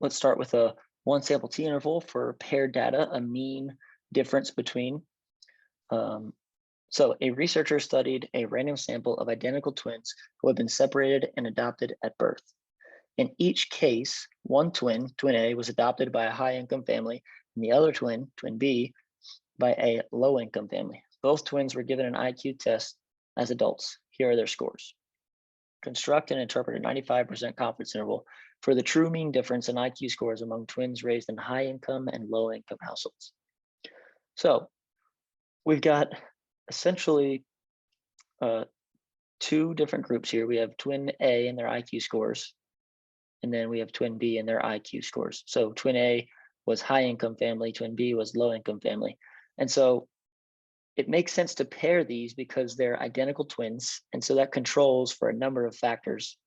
let's start with a one sample t interval for paired data, a mean difference between. Um, so a researcher studied a random sample of identical twins who had been separated and adopted at birth. In each case, one twin, twin A, was adopted by a high income family, and the other twin, twin B, by a low income family. Both twins were given an IQ test as adults. Here are their scores. Construct and interpret a 95% confidence interval for the true mean difference in IQ scores among twins raised in high income and low income households. So we've got essentially uh, two different groups here. We have twin A and their IQ scores, and then we have twin B and their IQ scores. So twin A was high income family, twin B was low income family. And so it makes sense to pair these because they're identical twins. And so that controls for a number of factors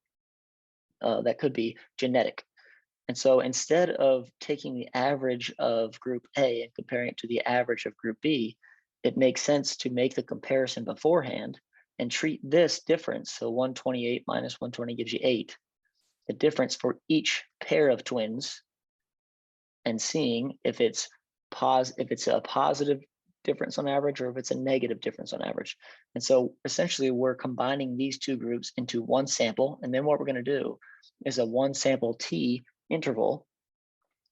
that could be genetic. And so instead of taking the average of group A and comparing it to the average of group B, it makes sense to make the comparison beforehand and treat this difference. So 128 minus 120 gives you 8. The difference for each pair of twins and seeing if it's a positive difference on average or if it's a negative difference on average. And so essentially we're combining these two groups into one sample. And then what we're going to do is a one sample t interval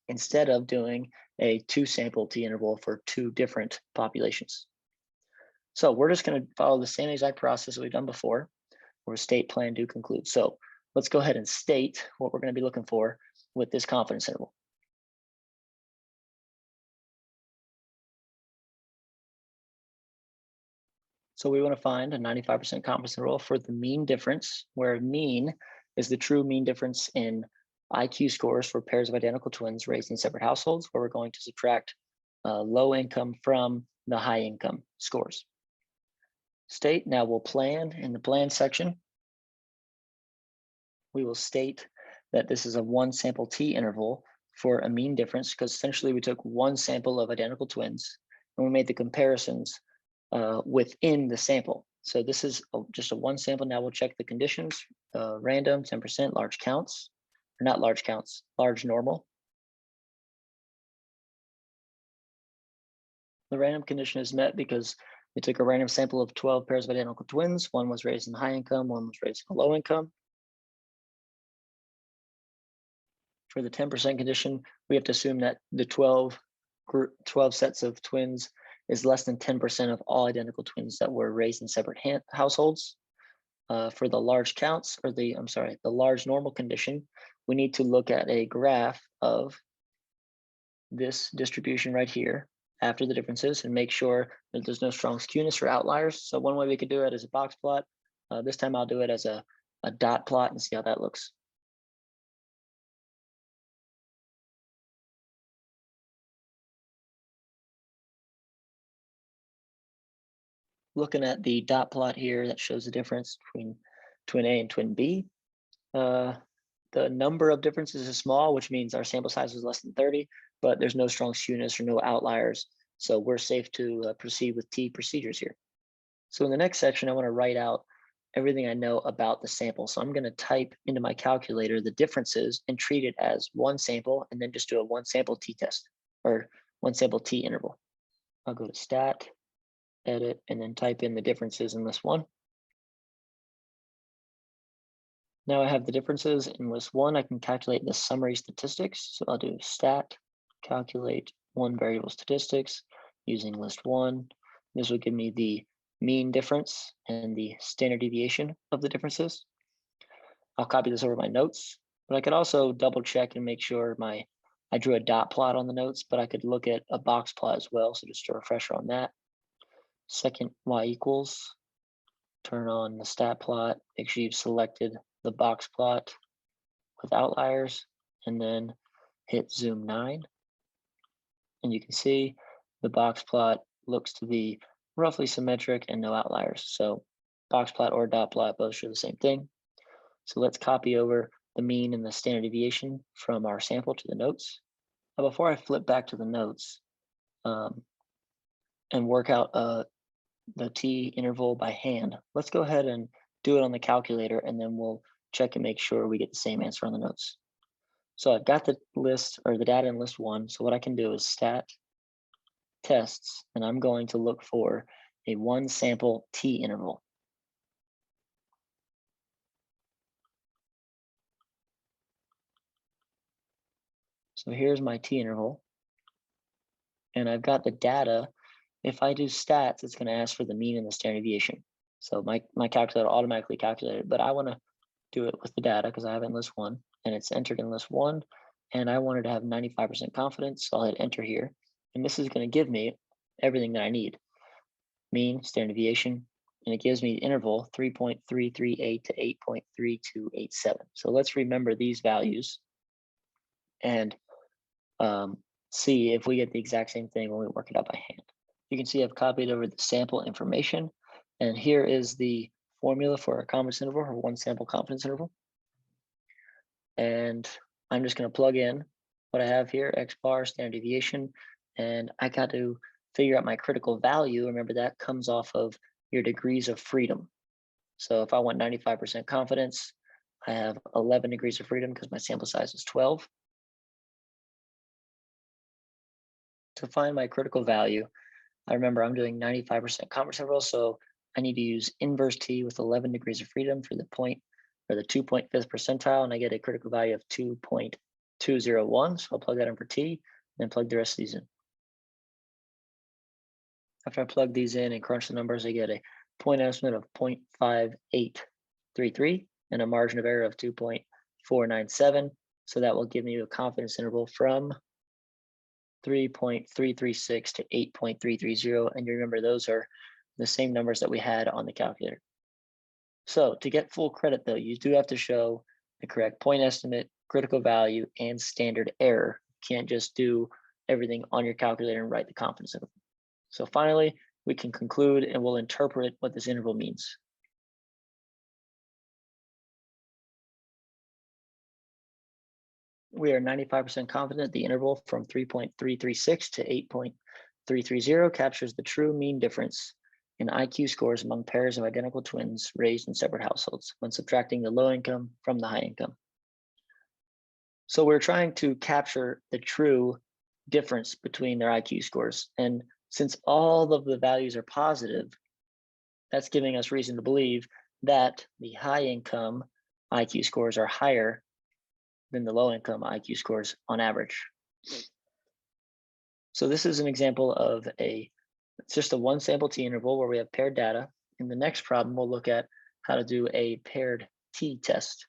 instead of doing a two sample t interval for two different populations. So we're just going to follow the same exact process that we've done before, where state, plan, do, conclude. So let's go ahead and state what we're going to be looking for with this confidence interval. So we want to find a 95% confidence interval for the mean difference, where mean is the true mean difference in IQ scores for pairs of identical twins raised in separate households, where we're going to subtract low income from the high income scores. State, now we'll plan in the plan section. We will state that this is a one sample t interval for a mean difference because essentially we took one sample of identical twins and we made the comparisons within the sample. So this is just a one sample. Now we'll check the conditions, random, 10%, large counts, or not large counts, large normal. The random condition is met because we took a random sample of 12 pairs of identical twins. One was raised in high income, one was raised in low income. For the 10% condition, we have to assume that the 12 sets of twins is less than 10% of all identical twins that were raised in separate households. For the large counts, or the large normal condition, we need to look at a graph of this distribution right here after the differences and make sure that there's no strong skewness or outliers. So one way we could do it is a box plot. This time I'll do it as a dot plot and see how that looks. Looking at the dot plot here that shows the difference between twin A and twin B. The number of differences is small, which means our sample size is less than 30, but there's no strong skewness or no outliers. So we're safe to proceed with T procedures here. So in the next section, I want to write out everything I know about the sample. So I'm going to type into my calculator the differences and treat it as one sample and then just do a one sample T test or one sample T interval. I'll go to stat, edit, and then type in the differences in this one. Now I have the differences in list one. I can calculate the summary statistics. So I'll do stat, calculate one variable statistics using list one. This will give me the mean difference and the standard deviation of the differences. I'll copy this over my notes, but I could also double check and make sure I drew a dot plot on the notes, but I could look at a box plot as well. So just a refresher on that. Second y equals, turn on the stat plot, make sure you've selected the box plot with outliers, and then hit zoom 9. And you can see the box plot looks to be roughly symmetric and no outliers. So box plot or dot plot both show the same thing. So let's copy over the mean and the standard deviation from our sample to the notes. Now before I flip back to the notes and work out the T interval by hand, let's go ahead and do it on the calculator, and then we'll check and make sure we get the same answer on the notes. So I've got the list or the data in list one. So what I can do is stat tests, and I'm going to look for a one sample t interval. So here's my t interval, and I've got the data. If I do stats, it's going to ask for the mean and the standard deviation. So my calculator automatically calculated, but I want to do it with the data because I have it in list one, and it's entered in list one, and I wanted to have 95% confidence, so I'll hit enter here, and this is going to give me everything that I need: mean, standard deviation, and it gives me the interval 3.338 to 8.3287. So let's remember these values and see if we get the exact same thing when we work it out by hand. You can see I've copied over the sample information, and here is the formula for a confidence interval, or one sample confidence interval. And I'm just going to plug in what I have here: X bar, standard deviation, and I got to figure out my critical value. Remember, that comes off of your degrees of freedom. So if I want 95% confidence, I have 11 degrees of freedom because my sample size is 12. To find my critical value, I remember I'm doing 95% confidence interval, so I need to use inverse t with 11 degrees of freedom for the point, or the 2.5th percentile, and I get a critical value of 2.201. So I'll plug that in for t, and then plug the rest of these in. After I plug these in and crunch the numbers, I get a point estimate of 0.5833 and a margin of error of 2.497. So that will give me a confidence interval from 3.336 to 8.330. And you remember those are the same numbers that we had on the calculator. So to get full credit though, you do have to show the correct point estimate, critical value, and standard error. You can't just do everything on your calculator and write the confidence interval. So finally, we can conclude and we'll interpret what this interval means. We are 95% confident the interval from 3.336 to 8.330 captures the true mean difference in IQ scores among pairs of identical twins raised in separate households when subtracting the low income from the high income. So we're trying to capture the true difference between their IQ scores. And since all of the values are positive, that's giving us reason to believe that the high income IQ scores are higher than the low income IQ scores on average. So this is an example of it's just a one sample t interval where we have paired data. In the next problem, we'll look at how to do a paired t test.